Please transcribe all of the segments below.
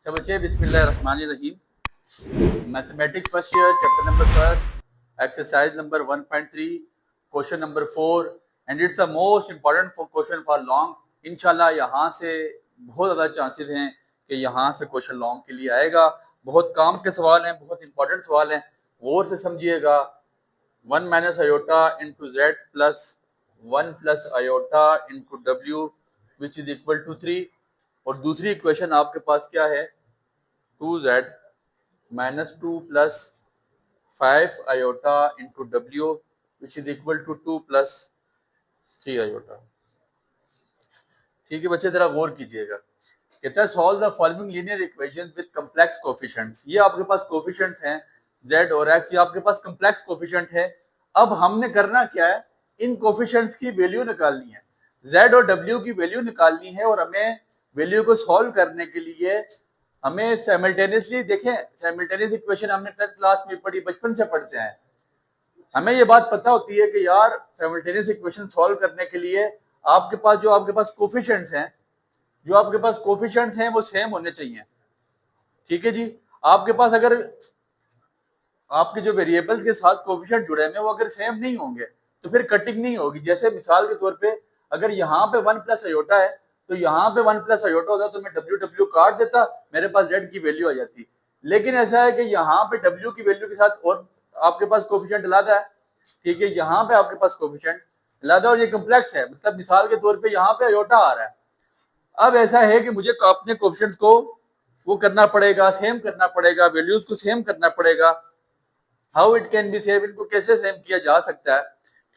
तो बच्चे बिस्मिल्लाहिर्रहमानिर्रहीम mathematics first year chapter number first exercise number 1.3 question number 4 and it's the most important question for long. इंशाल्लाह यहाँ से बहुत ज़्यादा चांसेस हैं कि यहाँ से क्वेश्चन लॉन्ग के लिए आएगा। बहुत काम के सवाल हैं, बहुत इंपॉर्टेंट सवाल हैं, गौर से समझिएगा। 1 minus iota into Z plus 1 plus iota into W which is equal to 3। और दूसरी इक्वेशन आपके पास क्या है, 2z minus 2 plus 5 iota into W which is equal to 2 plus 3 iota. ठीक है बच्चे, जरा गौर कीजिएगा। कहता है solve the following linear equation with complex coefficients. ये आपके पास कोफिशिएंट्स हैं z और x, ये आपके पास कम्प्लेक्स कोफिशिएंट है। अब हमने करना क्या है, इन कोफिशिएंट्स की वैल्यू निकालनी है, z और w की वैल्यू निकालनी है। और हमें वैल्यू को सॉल्व करने के लिए हमें साइमल्टेनियसली देखें, साइमल्टेनियस इक्वेशन हमने 10th क्लास में पढ़ी, बचपन से पढ़ते हैं। हमें ये बात पता होती है कि यार साइमल्टेनियस इक्वेशन सॉल्व करने के लिए आपके पास कोफिशिएंट्स हैं, जो आपके पास कोफिशिएंट्स हैं वो सेम होने चाहिए। ठीक है जी, आपके पास अगर आपके जो वेरिएबल्स के साथ कोफिशिएंट जुड़े हैं वो अगर सेम नहीं होंगे तो फिर कटिंग नहीं होगी। जैसे मिसाल के तौर पे अगर यहाँ पे 1 प्लस आयोटा है तो यहाँ पे 1 प्लस आयोटा होता तो मैं डब्ल्यू काट देता, मेरे पास जेड की वैल्यू आ जाती। लेकिन ऐसा है कि यहाँ पे डब्ल्यू की वैल्यू के साथ और आपके पास कोफिशिएंट अलग है। ठीक है, यहाँ पे आपके पास कोफिशिएंट अलग है और ये कम्प्लेक्स है, मतलब मिसाल के तौर पे यहाँ पे आयोटा आ रहा है। अब ऐसा है कि मुझे अपने कोफिशिएंट्स को वो करना पड़ेगा, सेम करना पड़ेगा, वैल्यूज को सेम करना पड़ेगा। How it can be same, इनको कैसे सेम किया जा सकता है।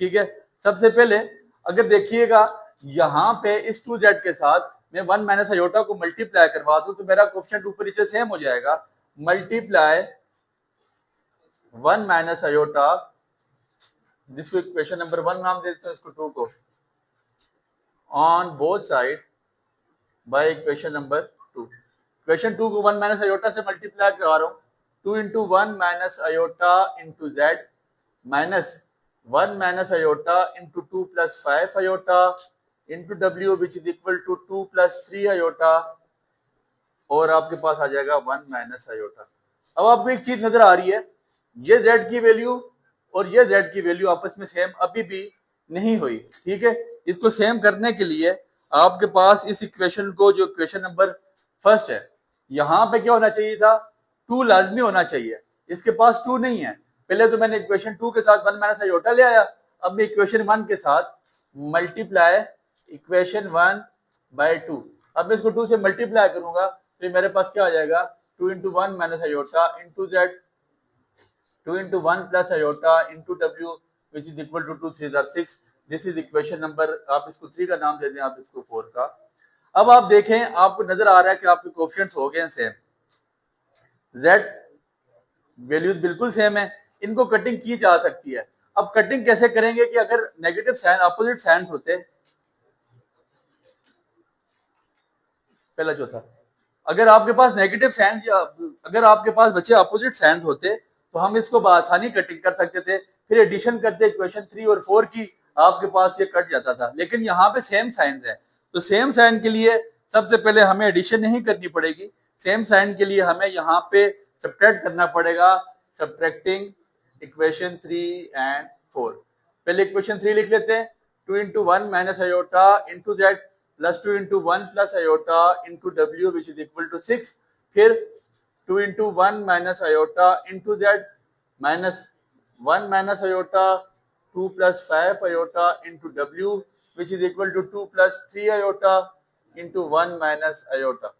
ठीक है, सबसे पहले अगर देखिएगा यहाँ पे इस 2z के साथ मैं 1 माइनस आयोटा को मल्टीप्लाई करवा दूं तो मेरा कोफिशिएंट ऊपर नीचे सेम हो जाएगा। मल्टीप्लाई 1 माइनस आयोटा, जिसको इक्वेशन नंबर 1 नाम देते हैं, इसको 2 को, on both side by equation number 2। Equation 2 को 1 माइनस आयोटा से मल्टीप्लाई करवा रहा हूं, 2 into 1 minus iota into Z minus 1 minus iota into 2 plus 5 iota into W which is equal to 2 plus 3 iota, और आपके पास आ जाएगा 1 माइनस आयोटा। अब आपको एक चीज नजर आ रही है, ये z की वैल्यू और ये z की वैल्यू आपस में सेम अभी भी नहीं हुई। ठीक है, इसको सेम करने के लिए आपके पास इस इक्वेशन को, जो इक्वेशन नंबर फर्स्ट है, यहाँ पे क्या होना चाहिए था, 2 लाजमी होना चाहिए। इसके पास 2 नहीं है। पहले तो मैंने इक्वेशन 2 के साथ 1 माइनस आयोटा ले आया, अब मैं इक्वेशन 1 के साथ मल्टीप्लाई इक्वेशन 1 बाय 2। अब मैं इसको 2 से मल्टीप्लाई करूंगा तो मेरे पास क्या आ जाएगा, 2 into 1 minus iota into Z, 2 into 1 plus iota into W which is equal to 2 3 6। This is equation number, आप इसको 3 का नाम दे दें, आप इसको 4 का। अब आप देखें, आपको नजर आ रहा है कि आपके कोफिशिएंट्स हो गए सेम, z वैल्यूज बिल्कुल सेम है, इनको कटिंग की जा सकती है। अब कटिंग कैसे करेंगे कि अगर नेगेटिव साइन, अपोजिट साइन होते, पहला चौथा, अगर आपके पास नेगेटिव साइन या अगर आपके पास बच्चे अपोजिट साइन होते तो हम इसको आसानी कटिंग कर सकते थे, फिर एडिशन करते इक्वेशन 3 और 4 की, आपके पास ये कट जाता था। लेकिन यहाँ पे सेम साइन है, तो सेम साइन के लिए सबसे पहले हमें एडिशन नहीं करनी पड़ेगी, सेम साइन के लिए हमें यहाँ पे सब्ट्रैक्ट करना पड़ेगा, सब्ट्रैक्टिंग इक्वेशन 3 एंड 4। पहले इक्वेशन 3 लिख लेते हैं, 2 into 1 minus iota into Z plus 2 into 1 plus iota into W which is equal to 6। फिर 2 into 1 minus iota into Z minus 1 minus iota 2 plus 5 iota into W which is equal to 2 plus 3 iota into 1 minus iota.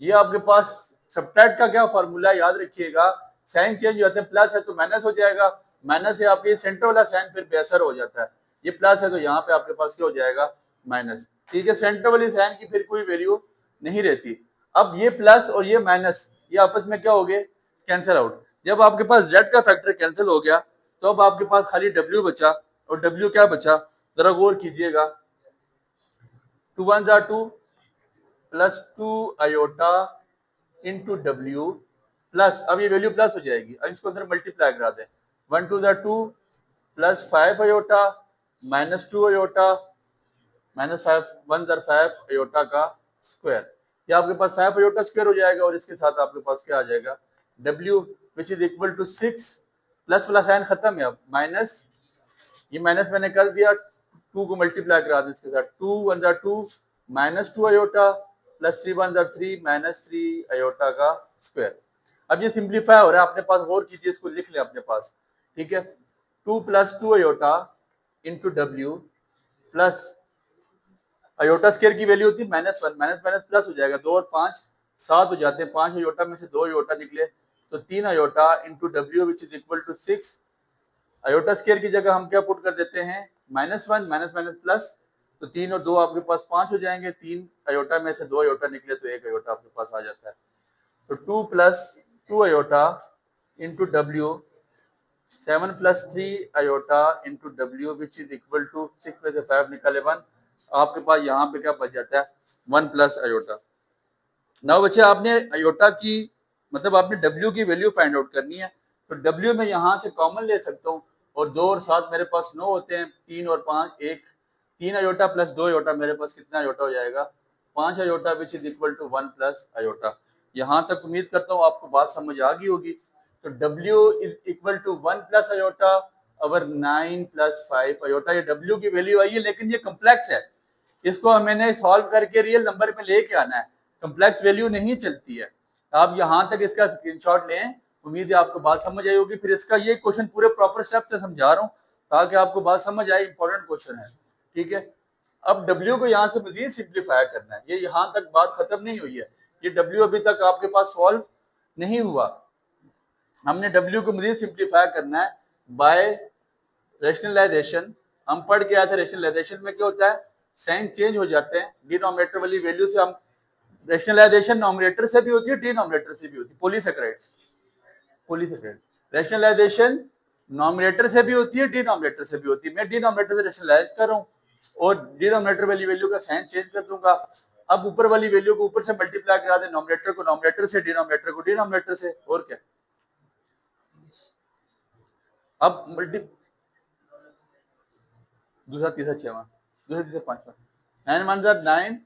ये आपके पास subtract का क्या formula, याद रखिएगा, sign change होते हैं, plus है तो माइनस हो जाएगा, माइनस से आपके सेंटर वाला साइन फिर बेअसर हो जाता है, ये प्लस है तो यहाँ पे आपके पास क्या हो जाएगा, माइनस। ठीक है, सेंटर वाली साइन की फिर कोई वैल्यू नहीं रहती। अब ये प्लस और ये माइनस ये आपस में क्या हो गए, कैंसिल आउट। जब आपके पास z का फैक्टर कैंसिल हो गया तो अब आपके पास खाली w बचा, और w क्या बचा, जरा गौर कीजिएगा, 2 1 जा 2 plus 2 iota into W plus, अब ये वैल्यू प्लस हो जाएगी, अब इसको अंदर मल्टीप्लाई करा दें, 1 2 जा 2 plus 5 iota minus 2 iota minus 5 1 5 iota का स्क्वायर। ये आपके पास 5 अयोटा स्क्वायर हो जाएगा और इसके साथ आपके पास क्या आ जाएगा W which is equal to 6 plus वाला साइन खत्म है अब माइनस, ये माइनस मैंने कर दिया 2 को मल्टीप्लाई करा दिया इसके साथ 2 1 जा 2 माइनस 2 अयोटा प्लस 3 1 जा 3 माइनस 3 अयोटा का स्क्वायर। अब ये सिंप्लीफाई हो रहा है, अपने पास और कीजिए, इसको लिख ले अपने पास, ठीक है। 2 plus 2 iota into W plus iota square की वैल्यू होती है माइनस 1, माइनस माइनस प्लस हो जाएगा, 2 और 5 7 हो जाते हैं, 5 अयोटा में से 2 अयोटा निकले तो 3 iota into W which is equal to 6। Iota square की जगह हम क्या पुट कर देते हैं माइनस 1 माइनस माइनस प्लस, तो 3 और 2 आपके पास 5 हो जाएंगे, 3 अयोटा में से 2 अयोटा निकले तो 1 अयोटा आपके पास आ जाता है। तो 2 plus 2 iota into W 7 plus 3 iota into W which is equal to 6 में से 5 निकाले 1, आपके पास यहाँ पे क्या बच जाता है 1 प्लस अयोटा। नाउ बच्चे आपने अयोटा की मतलब आपने W की वैल्यू फाइंड आउट करनी है, तो W में यहाँ से कॉमन ले सकता हूँ और 2 और 7 मेरे पास 9 होते हैं, 3 और 5 1, 3 अयोटा प्लस 2 अयोटा मेरे पास कितना अयोटा हो जाएगा 5 iota which is equal to 1 plus iota. यहाँ तक उम्मीद करता हूँ आपको बात समझ आ गई होगी। तो W is equal to 1 plus iota और 9 प्लस 5 अयोटा, ये W की वैल्यू आई है, लेकिन ये कम्प्लेक्स है, इसको मैंने सॉल्व करके रियल नंबर में लेके आना है, कम्प्लेक्स वैल्यू नहीं चलती है। आप यहां तक इसका स्क्रीनशॉट लें, उम्मीद है आपको बात समझ आई होगी। फिर इसका ये क्वेश्चन पूरे प्रॉपर स्टेप से समझा रहा हूँ ताकि आपको बात समझ आए, इंपॉर्टेंट क्वेश्चन है, ठीक है। अब W को यहाँ से मजीद सिंप्लीफाई करना है, ये यहाँ तक बात खत्म नहीं हुई है, ये W अभी तक आपके पास सॉल्व नहीं हुआ, हमने W को मजीद सिंप्लीफाई करना है बाय रेशनलाइजेशन। हम पढ़ के आए थे रेशनलाइजेशन में क्या होता है साइन चेंज हो जाते हैं, डिनोमिनेटर वाली वैल्यू से हम रेशनलाइजेशन नॉमिनेटर से भी होती है डिनोमिनेटर से भी होती है, पॉलीसेकेराइड्स रेशनलाइजेशन नॉमिनेटर से भी होती है डिनोमिनेटर से भी होती है। मैं डिनोमिनेटर से रेशनलाइज कर रहा हूँ और डिनोमिनेटर वाली वैल्यू का साइन चेंज कर दूंगा। अब ऊपर वाली वैल्यू को ऊपर से मल्टीप्लाई करा दे, नॉमिनेटर को नॉमिनेटर से, डिनोमिनेटर को डिनोमिनेटर से, और क्या। अब मल्टी दूसरा तीसरा छवा दूसरा तीसरा पांचवा 9 one 9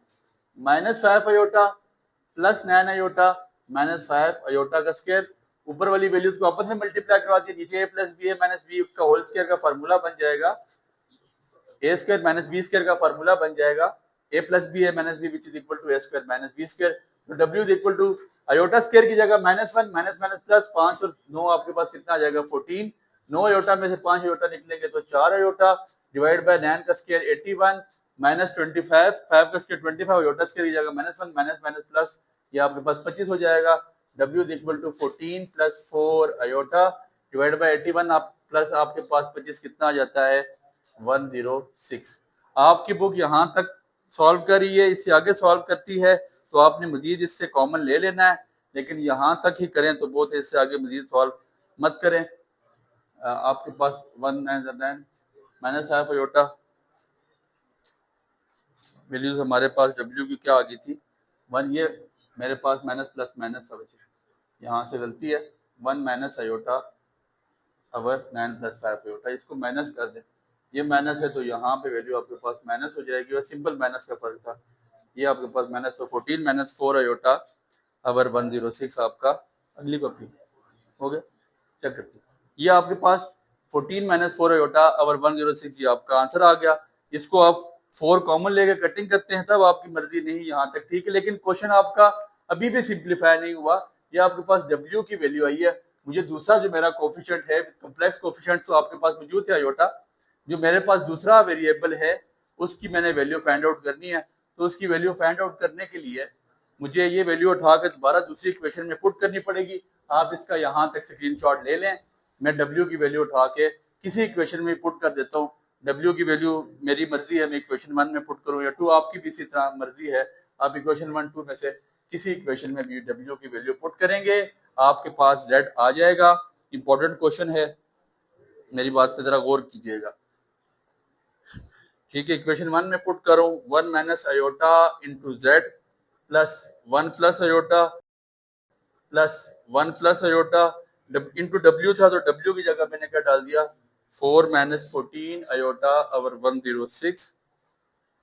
minus 5 iota plus 9 iota minus 5 iota का स्क्वायर, ऊपर वाली वैल्यूज को आपस में मल्टीप्लाई करवा दिए, नीचे a plus B A minus B का होल स्क्वायर का फार्मूला बन जाएगा, A square minus B square का फार्मूला बन जाएगा a plus B A minus B which is equal to A square minus B square. तो w is equal to iota square की जगह माइनस 1 माइनस माइनस प्लस 5 और 9 आपके पास कितना आ जाएगा 14, 9 अयोटा में से 5 अयोटा निकलेंगे तो 4 अयोटा डिवाइड बाय 9 का स्क्वायर 81 माइनस 25 5 का स्क्वायर 25 अयोटा स्क्वायर की जगह माइनस 1 माइनस माइनस प्लस ये आपके पास 25 हो जाएगा। W is equal to 14 plus 4 iota divide by 81 आप प्लस आपके पास 25 कितना आ जाता है 106। आपकी बुक यहाँ तक सॉल्व कर रही है, इससे आगे सॉल्व करती है तो आपने मजीद इससे कॉमन ले लेना है, लेकिन यहाँ तक ही करें तो बहुत, इससे आगे मजीद सॉल्व मत करें। आपके पास 199 माइनस 5 अयोटा वैल्यूज हमारे पास W की क्या आ गई थी 1, ये मेरे पास माइनस प्लस माइनस सब यहाँ से गलती है 1 माइनस अयोटा अवर 9 प्लस 5 अयोटा, इसको माइनस कर दें, ये माइनस है तो यहाँ पे वैल्यू आपके पास माइनस हो जाएगी और सिंपल माइनस का फर्क था, ये आपके पास माइनस, तो 14 माइनस 4 अयोटा अवर 106 आपका अगली कॉपी हो गया, चेक करते हैं। ये आपके पास 14 माइनस 4 अयोटा अवर 106 ये आपका आंसर आ गया। इसको आप 4 कॉमन लेके कटिंग करते हैं तब आपकी मर्जी, नहीं यहाँ तक ठीक है, लेकिन क्वेश्चन आपका अभी भी सिंप्लीफाई नहीं हुआ। ये आपके पास W की वैल्यू आई है, मुझे दूसरा जो मेरा कोफिशिएंट है कॉम्प्लेक्स कोफिशिएंट तो आपके पास मौजूद है अयोटा, जो मेरे पास दूसरा वेरिएबल है उसकी मैंने वैल्यू फाइंड आउट करनी है। तो उसकी वैल्यू फाइंड आउट करने के लिए मुझे ये वैल्यू उठा के दोबारा दूसरी इक्वेशन में पुट करनी पड़ेगी। आप इसका यहाँ तक स्क्रीनशॉट ले लें, मैं W की वैल्यू उठा के किसी इक्वेशन में पुट कर देता हूँ। W की वैल्यू मेरी मर्जी है, मैं इक्वेशन 1 में पुट करूँ या 2, आपकी भी इसी तरह मर्जी है, आप इक्वेशन 1 2 में से किसी इक्वेशन में भी W की वैल्यू पुट करेंगे, आपके पास Z आ जाएगा। इंपॉर्टेंट क्वेश्चन है, मेरी बात पे जरा गौर कीजिएगा, ठीक है। इक्वेशन 1 में पुट करूँ 1 minus iota into Z plus 1 plus aorta plus 1 plus iota into W था तो W की जगह मैंने क्या डाल दिया 4 minus 14 iota over 106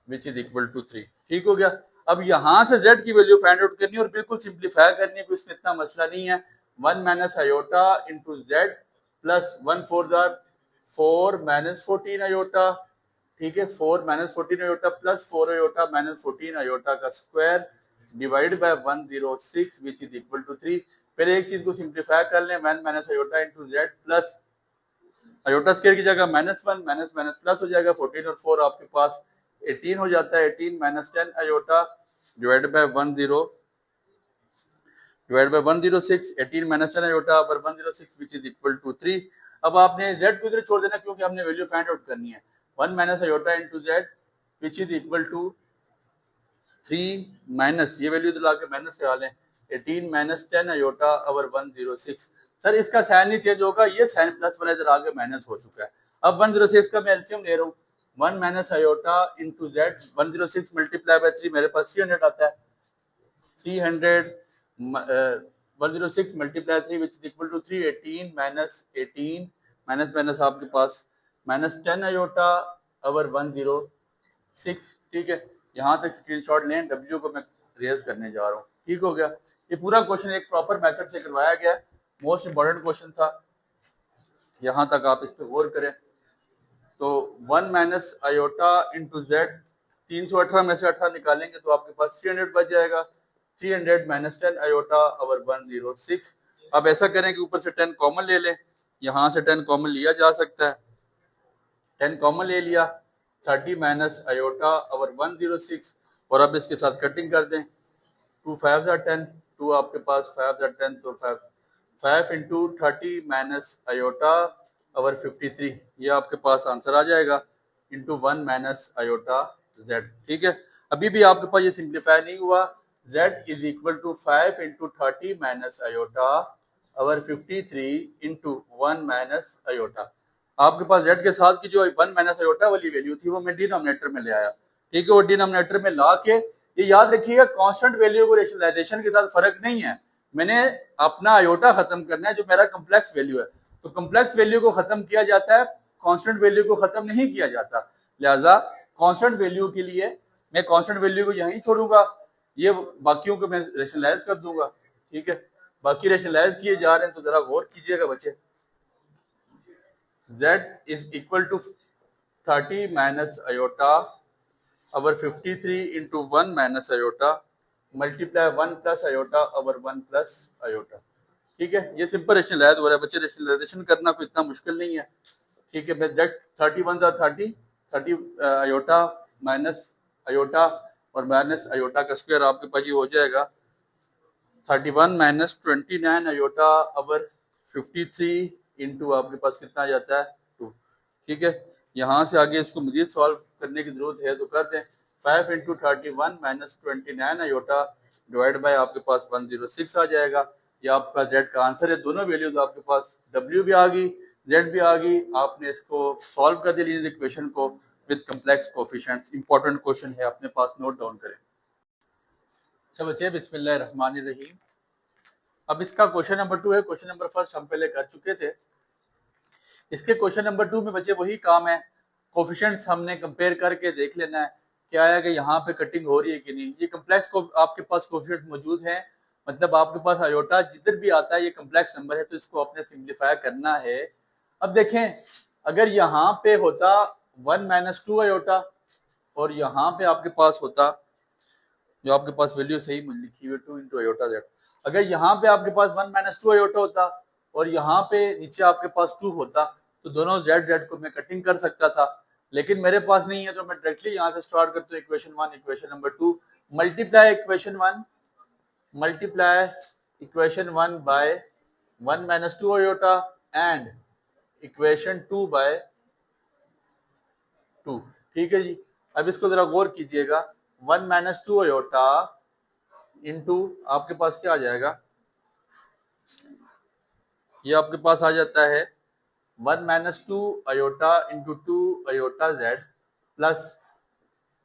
which is equal to 3, ठीक हो गया। अब यहाँ से z की वैल्यू फाइंड आउट करनी है और बिल्कुल सिंप्लीफाई करनी है, इसमें इतना मसला नहीं है। 1 minus iota into Z plus 1 4 4 minus 14 iota, ठीक है, 4 minus 14 iota plus 4 iota minus 14 iota का square divide by 106 which is equal to 3। पहले एक चीज को सिंप्लीफाई कर लें, 1 minus iota into Z plus iota square की जगह -1 माइनस माइनस प्लस हो जाएगा, 14 और 4 आपके पास 18 हो जाता है, 18 minus 10 iota divide by 106, 18 minus 10 iota पर 106 विच इज इक्वल टू 3। अब आपने z को इधर छोड़ देना क्योंकि हमने वैल्यू फाइंड आउट करनी है। 1 minus iota into Z which is equal to 3 minus ये वैल्यू इधर लाके माइनस करा लें, 18 माइनस 10 आयोटा ओवर 106। सर इसका साइन नहीं चेंज होगा, ये साइन प्लस वाला इधर आगे माइनस हो चुका है। अब 106 का मैं एलसीएम ले रहा हूँ, 1 minus iota into Z 106 multiply by 3 मेरे पास 300 आता है, 300 106 multiply 3 which is equal to 3, 18 minus 18 minus minus आपके पास माइनस 10 आयोटा ओवर 106, ठीक है। यहाँ तक स्क्रीनशॉट लें, डब्ल्यू को मैं रेज करने जा रहा हूँ, ठीक हो गया। ये पूरा क्वेश्चन एक प्रॉपर मेथड से करवाया गया, मोस्ट इंपॉर्टेंट क्वेश्चन था, यहाँ तक आप इस पर गौर करें। तो 1 माइनस आयोटा इंटू जेड, 318 में से 18 निकालेंगे तो आपके पास 300 बच जाएगा, 300 माइनस 10 आयोटा ओवर 106। अब ऐसा करें कि ऊपर से 10 कॉमन ले लें, यहाँ से 10 कॉमन लिया जा सकता है, 10 कॉमन ले लिया, 30 माइनस आयोटा ओवर 106 और अब इसके साथ कटिंग कर दें, 2 5 10, 2 आपके पास 5 10 तो 5 इंटू 30 माइनस आयोटा ओवर 53, ये आपके पास आंसर आ जाएगा, इंटू 1 माइनस आयोटा जेड, ठीक है। अभी भी आपके पास ये सिंप्लीफाई नहीं हुआ, z is equal to 5 into 30 minus iota over 53 into 1 minus iota. आपके पास z के साथ की जो 1 माइनस आयोटा वाली वैल्यू थी वो मैं डिनोमिनेटर में ले आया, ठीक है। वो डिनोमिनेटर में ला के, ये याद रखिएगा कांस्टेंट वैल्यू को रेशनलाइजेशन के साथ फर्क नहीं है, मैंने अपना आयोटा खत्म करना है जो मेरा कम्प्लेक्स वैल्यू है, तो कम्प्लेक्स वैल्यू को खत्म किया जाता है, कांस्टेंट वैल्यू को खत्म नहीं किया जाता। लिहाजा कांस्टेंट वैल्यू के लिए मैं कांस्टेंट वैल्यू को यहीं छोड़ूंगा, ये बाकियों को मैं रेशनलाइज कर दूंगा, ठीक है। बाकी रेशनलाइज किए जा रहे हैं तो जरा गौर कीजिएगा बच्चे। z is equal to 30 minus iota over 53 into 1 minus iota multiply 1 plus iota over 1 plus iota, ठीक है। ये सिंपल रेशनलाइज हो रहा है बच्चे, रेशनलाइजेशन करना कोई इतना मुश्किल नहीं है, ठीक है। z 31 30 आयोटा माइनस आयोटा और माइनस आयोटा का स्क्वायर आपके पास ये हो जाएगा 31 माइनस 29 आयोटा ओवर 53 इंटू आपके पास कितना आ जाता है 2, ठीक है। यहाँ से आगे इसको मजीद सॉल्व करने की जरूरत है तो कर दें, 5 into 31 minus 29 iota divide bye आपके पास 106 आ जाएगा, ये आपका z का आंसर है। दोनों वैल्यूज आपके पास w भी आ गई, z भी आ गई, आपने इसको सॉल्व कर दिया लीनियर इक्वेशन को with complex coefficients. Important question है, अपने पास नोट डाउन करें। अच्छा बच्चे, बिस्मिल्लाहिर्रहमानिर्रहीम। अब इसका क्वेश्चन नंबर 2 है, क्वेश्चन नंबर फर्स्ट हम पहले कर चुके थे। इसके क्वेश्चन नंबर 2 में बच्चे वही काम है, कोफिशिएंट्स हमने कंपेयर करके देख लेना है क्या है कि यहाँ पे कटिंग हो रही है कि नहीं। ये कम्प्लेक्स को आपके पास कोफिशिएंट्स मौजूद हैं, मतलब आपके पास आयोटा जिधर भी आता है ये कम्प्लेक्स नंबर है, तो इसको आपने सिंप्लीफाई करना है। अब देखें, अगर यहाँ पे होता 1 माइनस 2 आयोटा और यहाँ पे आपके पास होता, जो आपके पास वैल्यू सही लिखी हुई 2 इंटू आयोटा जेड, अगर यहाँ पे आपके पास 1 माइनस 2 आयोटा होता और यहाँ पे नीचे आपके पास 2 होता तो दोनों जेड जेड को मैं कटिंग कर सकता था, लेकिन मेरे पास नहीं है, तो मैं डायरेक्टली यहाँ से स्टार्ट करता हूँ equation 1 equation number 2 multiply equation 1 by 1 minus 2 iota and equation 2 by 2, ठीक है जी। अब इसको जरा गौर कीजिएगा, 1 माइनस 2 आयोटा इंटू आपके पास क्या आ जाएगा, ये आपके पास आ जाता है 1 minus 2 iota into 2 iota Z plus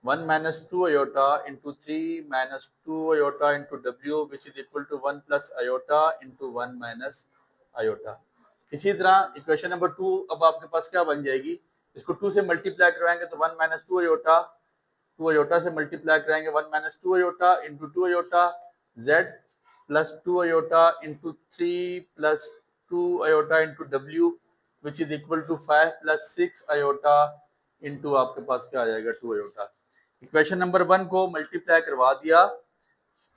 1 minus 2 iota into 3 minus 2 iota into W which is equal to 1 plus iota into 1 minus iota. इसी तरह इक्वेशन नंबर 2 अब आपके पास क्या बन जाएगी, इसको 2 से मल्टीप्लाई करवाएंगे तो 1 माइनस 2 आयोटा टू अयोटा से मल्टीप्लाई कराएंगे, 1 minus 2 iota into 2 iota Z plus 2 iota into 3 plus 2 iota into W which is equal to 5 plus 6 iota into आपके पास क्या आ जाएगा 2 अयोटा। इक्वेशन नंबर 1 को मल्टीप्लाई करवा दिया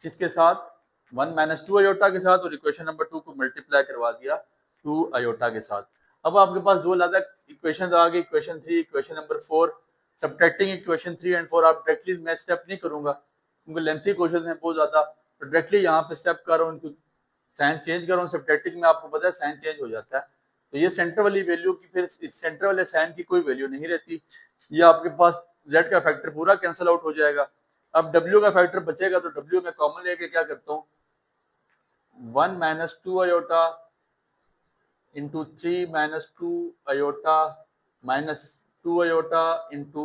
किसके साथ, 1 माइनस 2 अयोटा के साथ, और इक्वेशन नंबर 2 को मल्टीप्लाई करवा दिया 2 अयोटा के साथ। अब आपके पास दो अलग इक्वेशन आ गई, equation 3 equation number 4। Subtracting equation 3 and 4 आप डायरेक्टली मैं स्टेप नहीं करूंगा क्योंकि लेंथी क्वेश्चन है बहुत ज्यादा, तो डायरेक्टली यहाँ पे स्टेप कर रहा हूँ, उनकी साइन चेंज कर रहा हूँ। सब्ट्रैक्टिंग में आपको पता है साइन चेंज हो जाता है, तो ये सेंटर वाली वैल्यू की फिर इस सेंटर वाले साइन की कोई वैल्यू नहीं रहती, ये आपके पास z का फैक्टर पूरा कैंसिल आउट हो जाएगा। अब w का फैक्टर बचेगा तो w में कॉमन लेके क्या करता हूँ, 1 minus 2 iota into 3 minus 2 iota minus 2 iota into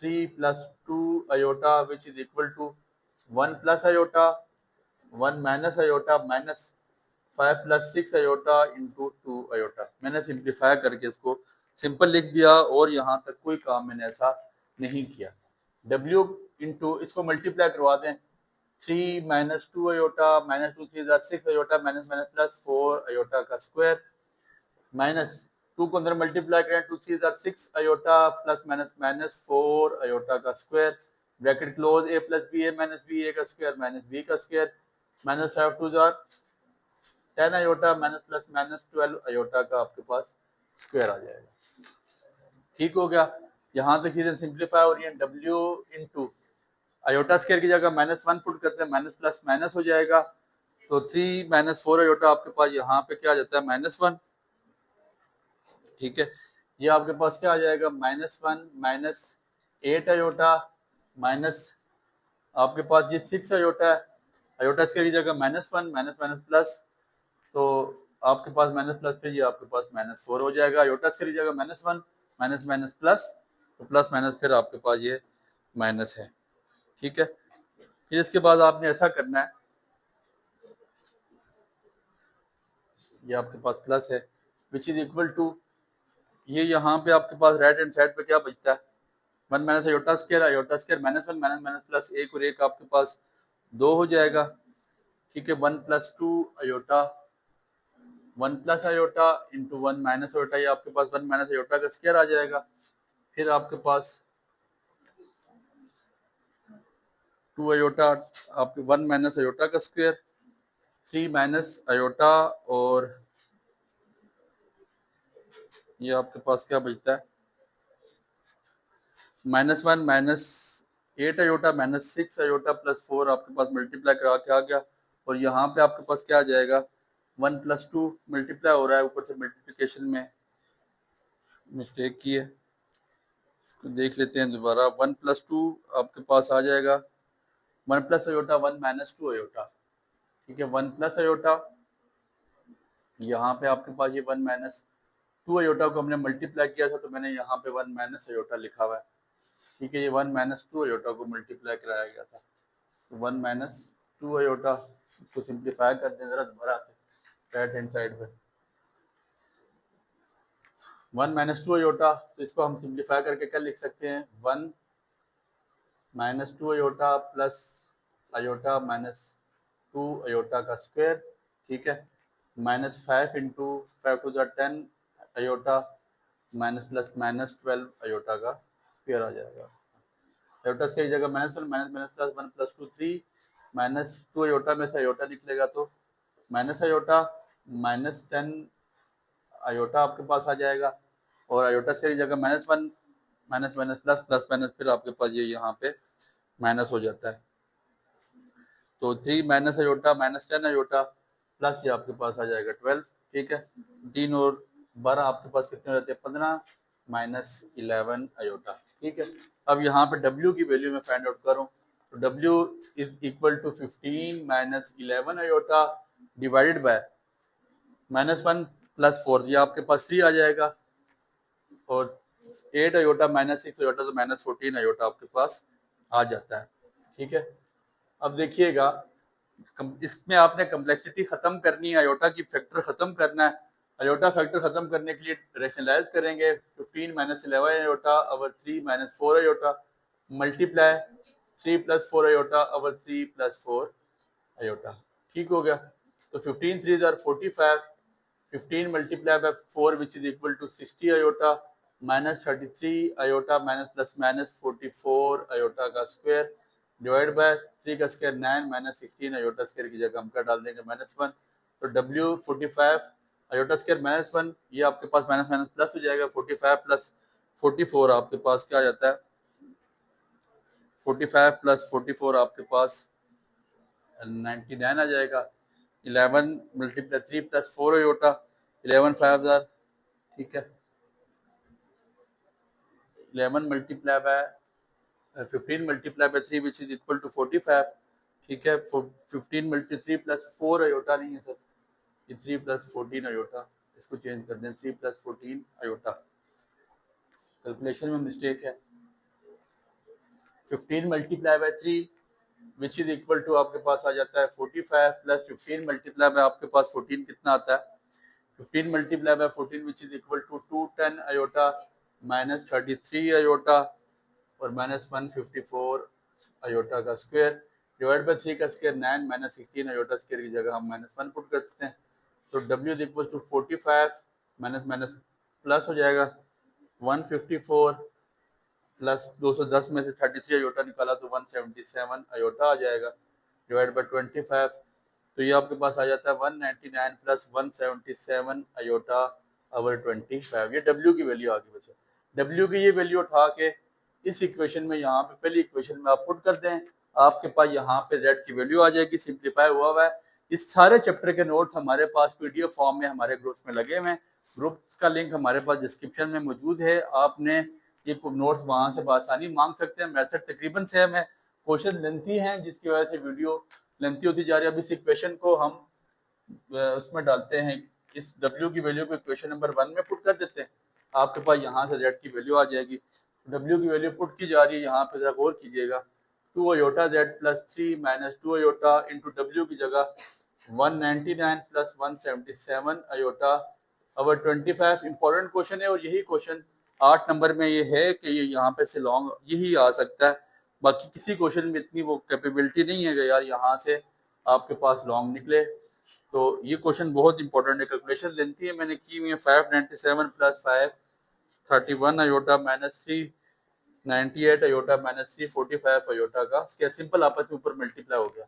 3 plus 2 iota which is equal to 1 plus iota 1 minus iota minus 5 plus 6 iota into 2 iota. मैंने सिंप्लीफाई करके इसको सिंपल लिख दिया और यहाँ तक कोई काम मैंने ऐसा नहीं किया। W इंटू इसको मल्टीप्लाई करवा दें, 3 minus 2 iota minus 2 3 6 iota minus minus plus 4 iota का स्क्वायर माइनस 2 को अंदर मल्टीप्लाई करें 2 3 6 iota plus minus minus 4 iota का square bracket close a plus B A minus B A का स्क्वायर माइनस बी का square minus 5 2 10 iota minus plus minus 12 iota का आपके पास square आ जाएगा। ठीक हो गया, यहाँ तक चीजें सिंप्लीफाई हो रही है। W इंटू अयोटा स्क्वायर की जगह माइनस 1 पुट करते हैं, माइनस प्लस माइनस हो जाएगा, तो 3 माइनस 4 अयोटा आपके पास यहाँ पे क्या आ जाता है माइनस 1। ठीक है, ये आपके पास क्या आ जाएगा माइनस 1 माइनस 8 अयोटा माइनस आपके पास ये 6 अयोटा है, अयोटा स्क्वायर की जगह माइनस 1 माइनस माइनस प्लस, तो आपके पास माइनस प्लस फिर ये आपके पास माइनस 4 हो जाएगा। अयोटा स्क्वायर की जगह माइनस 1 माइनस माइनस प्लस, तो प्लस माइनस फिर आपके पास ये माइनस है। ठीक है, फिर इसके बाद आपने ऐसा करना है, ये आपके पास प्लस है विच इज इक्वल टू, ये यहाँ पे आपके पास राइट हैंड साइड पे क्या बचता है 1 minus aorta square minus 1 minus minus plus 1 और 1 आपके पास 2 हो जाएगा। ठीक है, 1 plus 2 iota 1 plus iota into 1 minus iota, ये आपके पास 1 माइनस अयोटा का स्क्वायर आ जाएगा। फिर आपके पास 2 अयोटा आपके 1 माइनस अयोटा का स्क्वायर 3 माइनस अयोटा और ये आपके पास क्या बचता है minus 1 minus 8 iota minus 6 iota plus 4 आपके पास मल्टीप्लाई करा के आ गया, और यहाँ पे आपके पास क्या आ जाएगा 1 प्लस 2 मल्टीप्लाई हो रहा है, ऊपर से मल्टीप्लिकेशन में मिस्टेक की है, इसको देख लेते हैं दोबारा। 1 प्लस 2 आपके पास आ जाएगा 1 प्लस अयोटा 1 माइनस 2 अयोटा। ठीक है, 1 प्लस अयोटा, यहाँ पे आपके पास ये 1 माइनस 2 अयोटा को हमने मल्टीप्लाई किया था तो मैंने यहाँ पे 1 माइनस अयोटा लिखा हुआ है। ठीक है, ये 1 माइनस 2 अयोटा को मल्टीप्लाई कराया गया था, तो 1 माइनस 2 अयोटा, इसको सिंप्लीफाई कर दें जरा दोबारा राइट हैंड साइड पे, 1 माइनस 2 अयोटा, तो इसको हम सिंप्लीफाई करके क्या लिख सकते हैं 1 minus 2 iota plus iota minus 2 iota का स्क्वायर। ठीक है, minus 5 into 5 to the 10 iota minus plus minus 12 iota का स्क्वायर आ जाएगा। अयोटा स्क्वायर की जगह minus 1 minus minus plus 1 plus 2 3 minus 2 iota में से अयोटा निकलेगा तो माइनस अयोटा माइनस 10 अयोटा आपके पास आ जाएगा, और अयोटा स्क्वायर की जगह minus 1 minus minus plus plus minus फिर आपके पास ये यहाँ पे माइनस हो जाता है, तो 3 minus iota minus 10 iota plus ये आपके पास आ जाएगा 12। ठीक है, 3 और 12 आपके पास कितने रहते हैं 15 माइनस 11 अयोटा। ठीक है, अब यहाँ पे W की वैल्यू मैं फाइंड आउट करूँ तो W is equal to 15 minus 11 iota divided by minus 1 plus 4, ये आपके पास 3 आ जाएगा, और 8 अयोटा माइनस 6 अयोटा तो माइनस 14 अयोटा आपके पास आ जाता है। ठीक है, अब देखिएगा इसमें आपने कम्प्लेक्सिटी खत्म करनी है, अयोटा की फैक्टर खत्म करना है। अयोटा फैक्टर खत्म करने के लिए रैशनलाइज करेंगे 15 minus 11 iota over 3 minus 4 iota, multiply 3+4 iota over 3+4 iota. ठीक हो गया। तो 15 3 are 45, 15 multiply by 4 which is equal to 60 iota minus 33 iota minus plus minus 44 iota का स्क्वायर डिवाइड बाय 3 का स्क्वायर 9 माइनस 16 आयोटा स्क्वायर की जगह हम क्या डाल देंगे -1। तो W 45 आयोटा स्क्वायर -1, ये आपके पास माइनस माइनस प्लस हो जाएगा। 45 प्लस 44 आपके पास क्या आ जाता है, 45 प्लस 44 आपके पास 99 आ जाएगा। 11 मल्टीप्लाई 3 प्लस 4 आयोटा 11 5 आर, ठीक है। 11 multiply by 15 multiply by 3 which is equal to 45, ठीक है। 15 मल्टी 3 प्लस 4 आयोटा नहीं है सर, ये 3 प्लस 14 आयोटा, इसको चेंज कर दें 3 प्लस 14 आयोटा, कैलकुलेशन में मिस्टेक है। 15 multiply by 3 which is equal to आपके पास आ जाता है 45 प्लस 15 मल्टीप्लाई बाय आपके पास 14 कितना आता है, 15 multiply by 14 which is equal to 210 iota minus 33 iota और माइनस 154 आयोटा का स्क्वायर डिवाइड बाय 3 का स्क्वायर 9 माइनस 16 आयोटा स्क्वायर की जगह हम -1 पुट कर सकते हैं। तो W is equal to 45 minus minus plus हो जाएगा 154 प्लस 210 में से 33 आयोटा निकाला तो 177 आयोटा आ जाएगा डिवाइड बाय 25। तो ये आपके पास आ जाता है 199 प्लस 177 आयोटा ओवर 25। ये W की वैल्यू आ गई बच्चों। W की ये वैल्यू उठा के इस इक्वेशन में यहाँ पे पहली इक्वेशन में आप पुट कर दें, आपके पास यहाँ पे Z की वैल्यू आ जाएगी, सिंप्लीफाई हुआ है। इस सारे चैप्टर के नोट हमारे पास PDF फॉर्म में हमारे ग्रुप्स में लगे हुए हैं। ग्रुप्स का लिंक हमारे पास डिस्क्रिप्शन में मौजूद है, आपने ये नोट्स वहाँ से आसानी मांग सकते हैं। मेथड तकरीबन सेम है, क्वेश्चन लेंथी हैं जिसकी वजह से वीडियो लेंथी होती जा रही है। अब इस इक्वेशन को हम उसमें डालते हैं, इस W की वैल्यू को इक्वेशन नंबर 1 में पुट कर देते हैं, आपके पास यहाँ से Z की वैल्यू आ जाएगी। W की वैल्यू पुट की जा रही है, यहाँ पे जरा गौर कीजिएगा, 2 iota Z plus 3 minus 2 iota into W की जगह 199 plus 177 iota over 25। Important question है और यही क्वेश्चन 8 नंबर में ये है कि ये यहाँ पे से लॉन्ग यही आ सकता है। बाकी किसी क्वेश्चन में इतनी वो कैपेबिलिटी नहीं है कि यार यहाँ से आपके पास लॉन्ग निकले। तो ये क्वेश्चन बहुत इंपॉर्टेंट है, कैलकुलेशन लेंथी है, मैंने की हुई है। 597 plus 531 iota minus 398 iota minus 345 iota का सिंपल आपस में ऊपर मल्टीप्लाई हो गया।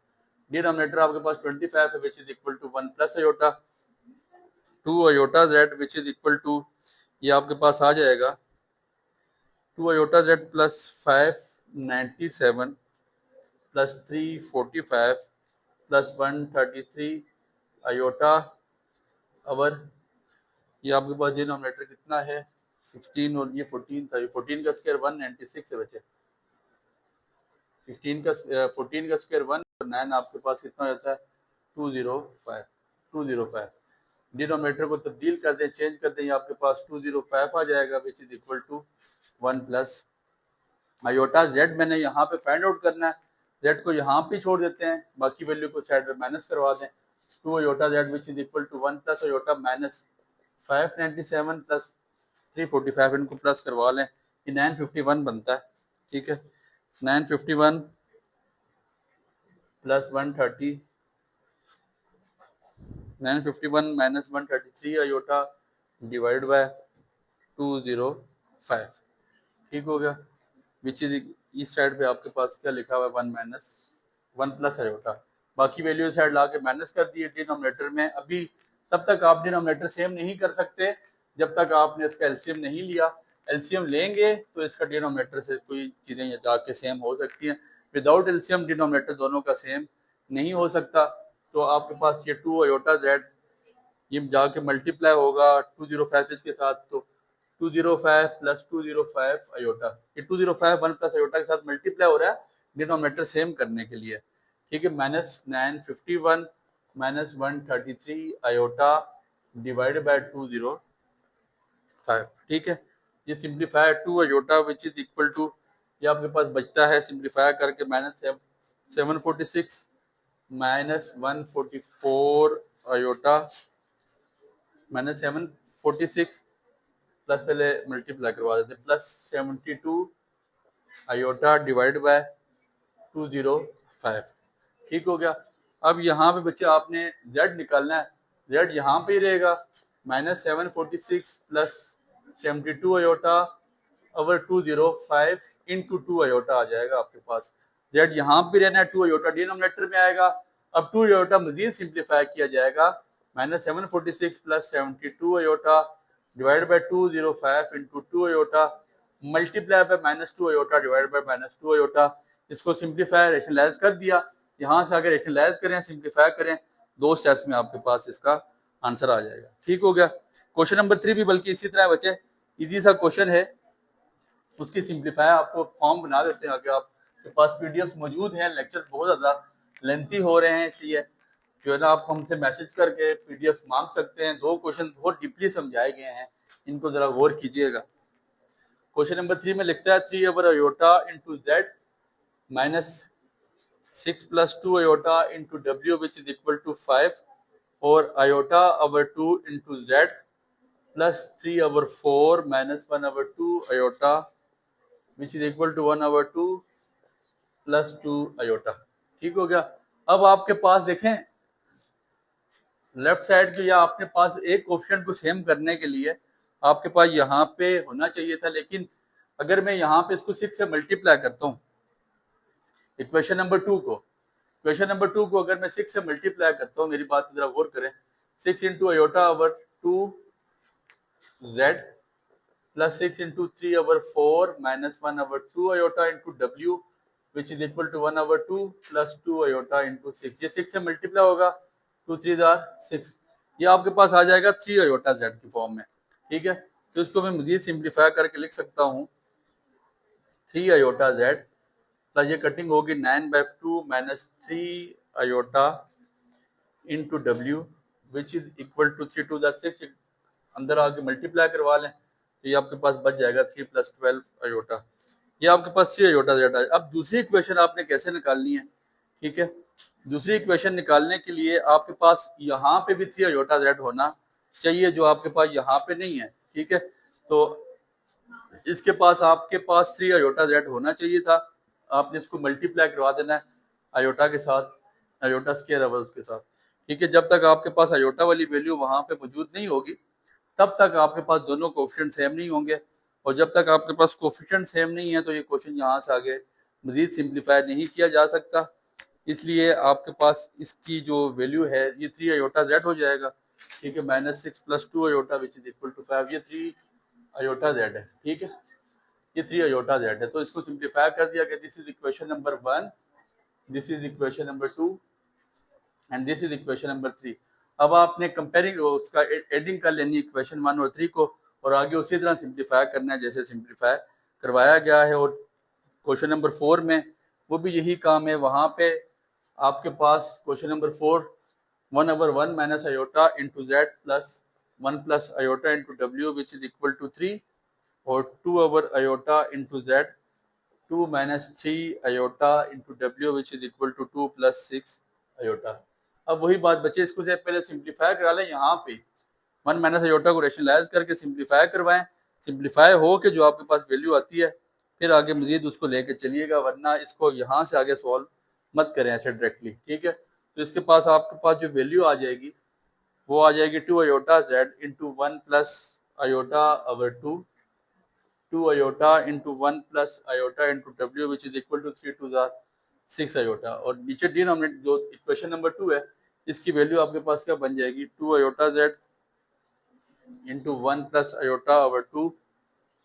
डिनोमिनेटर आपके पास 25 है which is equal to 1 plus iota 2 iota Z which is equal to, ये आपके पास आ जाएगा 2 iota Z plus 597 plus 345 plus 133 iota over, ये आपके पास डिनोमिनेटर कितना है 16 और ये 14 था, 14 का स्क्वायर 196 है बच्चे, 16 का 14 का स्क्वायर 1 और 9 आपके पास कितना रहता है 205। डिनोमिनेटर को तब्दील कर दें, चेंज कर दें, ये आपके पास 205 आ जाएगा which is equal to 1 plus iota. Z मैंने यहाँ पे फाइंड आउट करना है, Z को यहाँ पे छोड़ देते हैं, बाकी वैल्यू को साइड में माइनस करवा दें। 2 iota Z which is equal to 1 plus iota minus 597 plus 345, इनको प्लस करवा लें, ये 951 बनता है, ठीक है। 951 plus 130 951 minus 133 iota divide by 205, ठीक हो गया। विच इज इस साइड पे आपके पास क्या लिखा हुआ है 1 माइनस 1 प्लस आयोटा, बाकी वैल्यू साइड ला के माइनस कर दिए डिनोमिनेटर में। अभी तब तक आप डिनोमिनेटर सेम नहीं कर सकते जब तक आपने इसका एलसीएम नहीं लिया। एलसीएम लेंगे तो इसका डिनोमिनेटर से कोई चीज़ें जाके सेम हो सकती हैं, विदाउट एलसीएम डिनोमिनेटर दोनों का सेम नहीं हो सकता। तो आपके पास ये 2 आयोटा Z ये जाके मल्टीप्लाई होगा 205 के साथ, तो 205 प्लस 205 आयोटा, ये 205 1 प्लस आयोटा के साथ मल्टीप्लाई हो रहा है डिनोमिनेटर सेम करने के लिए, ठीक है। Minus 951 minus 133 iota divide by 205, ठीक है। ये simplify 2 iota which is equal to, ये आपके पास बचता है सिंप्लीफाई करके minus 746 minus 144 iota minus 746 plus पहले मल्टीप्लाई करवा देते प्लस 72 आयोटा डिवाइड बाय 205। ठीक हो गया। अब यहाँ पे बच्चे आपने z निकालना है, z यहाँ पे ही रहेगा, -746 plus 72 iota over 205 into 2 iota आ जाएगा आपके पास। z यहाँ पे रहना है, 2 अयोटा डिनोमिनेटर में आएगा। अब 2 अयोटा मजीद सिंप्लीफाई किया जाएगा, -746 plus 72 iota divide by 205 into 2 iota multiply by -2 iota divide by -2 iota. इसको सिंप्लीफाई रेशनलाइज कर दिया। यहाँ से अगर रेशनलाइज करें, सिंप्लीफाई करें, 2 स्टेप्स में आपके पास इसका आंसर आ जाएगा। ठीक हो गया। क्वेश्चन नंबर 3 भी बल्कि इसी तरह बच्चे इजी सा क्वेश्चन है, उसकी सिंप्लीफाई आपको फॉर्म बना देते हैं। अगर आपके पास पीडीएफ मौजूद हैं, लेक्चर बहुत ज़्यादा लेंथी हो रहे हैं, इसलिए जो है ना आप हमसे मैसेज करके पीडीएफ मांग सकते हैं। 2 क्वेश्चन बहुत डीपली समझाए गए हैं, इनको जरा गौर कीजिएगा। क्वेश्चन नंबर 3 में लिखता है 3 over iota into Z -6 plus 2 iota into W which is equal to 5 और iota over 2 into Z plus 3 over 4 -1 over 2 iota which is equal to 1 over 2 plus 2 iota. ठीक हो गया। अब आपके पास देखें लेफ्ट साइड के, या आपके पास एक कोफिशिएंट को सेम करने के लिए आपके पास यहाँ पे होना चाहिए था, लेकिन अगर मैं यहाँ पे इसको 6 से मल्टीप्लाई करता हूँ इक्वेशन नंबर 2 को, इक्वेशन नंबर 2 को अगर मैं 6 से मल्टीप्लाई करता हूँ, मेरी बात जरा गौर करें, 6 into iota over 2 Z plus 6 into 3 over 4 -1 over 2 iota into W which is equal to 1 over 2 plus 2 iota into 6। ये 6 से मल्टीप्लाई होगा, 2 3 6, ये आपके पास आ जाएगा 3 अयोटा जेड की फॉर्म में। ठीक है, तो इसको मैं मजीद सिंप्लीफाई करके लिख सकता हूँ 3 अयोटा जेड प्लस ये कटिंग होगी 9/2 minus 3 iota into W which is equal to 3 2 6, अंदर आके मल्टीप्लाई करवा लें तो ये आपके पास बच जाएगा 3 प्लस 12 अयोटा। ये आपके पास 3 अयोटा जेड है। अब दूसरी इक्वेशन आपने कैसे निकालनी है? ठीक है, दूसरी इक्वेशन निकालने के लिए आपके पास यहाँ पे भी 3 अयोटा जेड होना चाहिए, जो आपके पास यहाँ पे नहीं है। ठीक है, तो इसके पास आपके पास 3 अयोटा जेड होना चाहिए था, आपने इसको मल्टीप्लाई करवा देना है अयोटा के साथ, अयोटा स्क्वायर ओवर उसके साथ। ठीक है, जब तक आपके पास अयोटा वाली वैल्यू वहां पे मौजूद नहीं होगी तब तक आपके पास दोनों कोफिशिएंट सेम नहीं होंगे, और जब तक आपके पास कोफिशिएंट सेम नहीं है तो ये क्वेश्चन यहाँ से आगे मजीद सिंप्लीफाई नहीं किया जा सकता। इसलिए आपके पास इसकी जो वैल्यू है ये 3 अयोटा जेड हो जाएगा। ठीक है, -6 plus 2 iota which is equal to 5, ये 3 अयोटा जेड है। ठीक है, ये 3 अयोटा जेड है, तो इसको सिंप्लीफाई कर दिया कि this is equation number 1, this is equation number 2 and this is equation number 3। अब आपने कंपेयरिंग उसका एडिंग कर लेनी इक्वेशन 1 और 3 को, और आगे उसी तरह सिंप्लीफाई करना है जैसे सिंप्लीफाई करवाया गया है। और क्वेश्चन नंबर 4 में वो भी यही काम है, वहां पे आपके पास question number 4 1 over 1 minus iota into Z plus 1 plus iota into W which is equal to 3 और 2 over iota into Z 2 minus 3 iota into W which is equal to 2 plus 6 iota. अब वही बात बच्चे, इसको से पहले सिंप्लीफाई करा लें, यहाँ पे 1 माइनस अयोटा को रेशनलाइज करके सिंप्लीफाई करवाएं, सिंप्लीफाई हो के जो आपके पास वैल्यू आती है फिर आगे मजीद उसको लेके चलिएगा, वरना इसको यहाँ से आगे सॉल्व मत करें ऐसे डायरेक्टली। ठीक है, तो इसके पास आपके पास जो वैल्यू आ जाएगी वो आ जाएगी 2 iota Z into 1 plus iota over 2 iota into 1 plus iota into W which is equal to 3 2 6 iota. और नीचे डिनोमिनेटर जो इक्वेशन नंबर 2 है इसकी वैल्यू आपके पास क्या बन जाएगी 2 iota Z into 1 plus iota over 2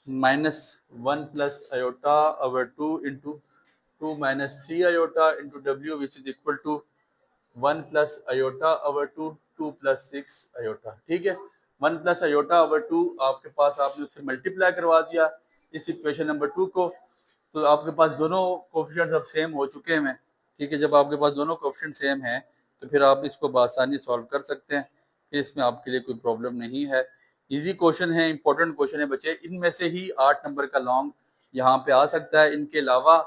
minus 1 plus iota over 2 into 2 minus 3 iota into W which is equal to 1 plus iota over 2 2 plus 6 iota. ठीक है, 1 प्लस अयोटा ओवर 2 आपके पास आपने उससे मल्टीप्लाई करवा दिया इस इक्वेशन नंबर 2 को, तो आपके पास दोनों कोफिशिएंट्स अब सेम हो चुके हैं। ठीक है, जब आपके पास दोनों कोफिशिएंट सेम हैं तो फिर आप इसको बआसानी सॉल्व कर सकते हैं, फिर इसमें आपके लिए कोई प्रॉब्लम नहीं है। इजी क्वेश्चन है, इंपॉर्टेंट क्वेश्चन है बच्चे, इनमें से ही 8 नंबर का लॉन्ग यहाँ पे आ सकता है, इनके अलावा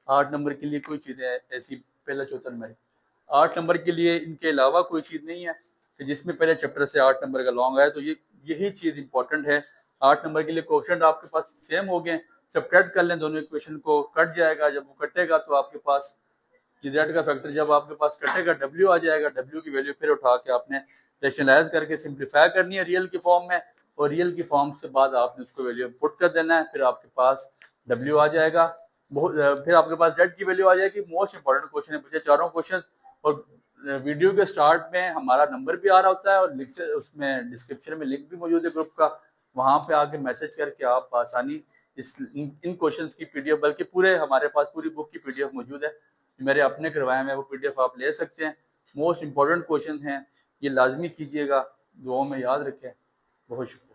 8 नंबर के लिए कोई चीज़ है ऐसी पहला चौथा नंबर 8 नंबर के लिए इनके अलावा कोई चीज़ नहीं है कि जिसमें पहले चैप्टर से 8 नंबर का लॉन्ग आया, तो ये यही चीज़ इंपॉर्टेंट है। 8 नंबर के लिए कोफिशिएंट आपके पास सेम हो गए, सब्ट्रैक्ट कर लें दोनों इक्वेशन को, कट जाएगा। जब वो कटेगा तो आपके पास जेड का फैक्टर जब आपके पास कटेगा डब्ल्यू आ जाएगा। डब्ल्यू की वैल्यू फिर उठा के आपने रैशनलाइज करके सिंप्लीफाई करनी है रियल की फॉर्म में, और रियल की फॉर्म से बाद आपने उसको वैल्यू पुट कर देना है, फिर आपके पास डब्ल्यू आ जाएगा। फिर आपके पास जेड की वैल्यू आ जाएगी। मोस्ट इंपॉर्टेंट क्वेश्चन है, मुझे चारों क्वेश्चन। और वीडियो के स्टार्ट में हमारा नंबर भी आ रहा होता है और लेक्चर उसमें डिस्क्रिप्शन में लिंक भी मौजूद है ग्रुप का, वहां पे आके मैसेज करके आप आसानी इन क्वेश्चंस की पीडीएफ, बल्कि पूरे हमारे पास पूरी बुक की पीडीएफ मौजूद है, मेरे अपने करवाए हैं, वो पीडीएफ आप ले सकते हैं। मोस्ट इंपॉर्टेंट क्वेश्चन हैं, ये लाजमी कीजिएगा, दुआओं में याद रखें। बहुत शुक्रिया।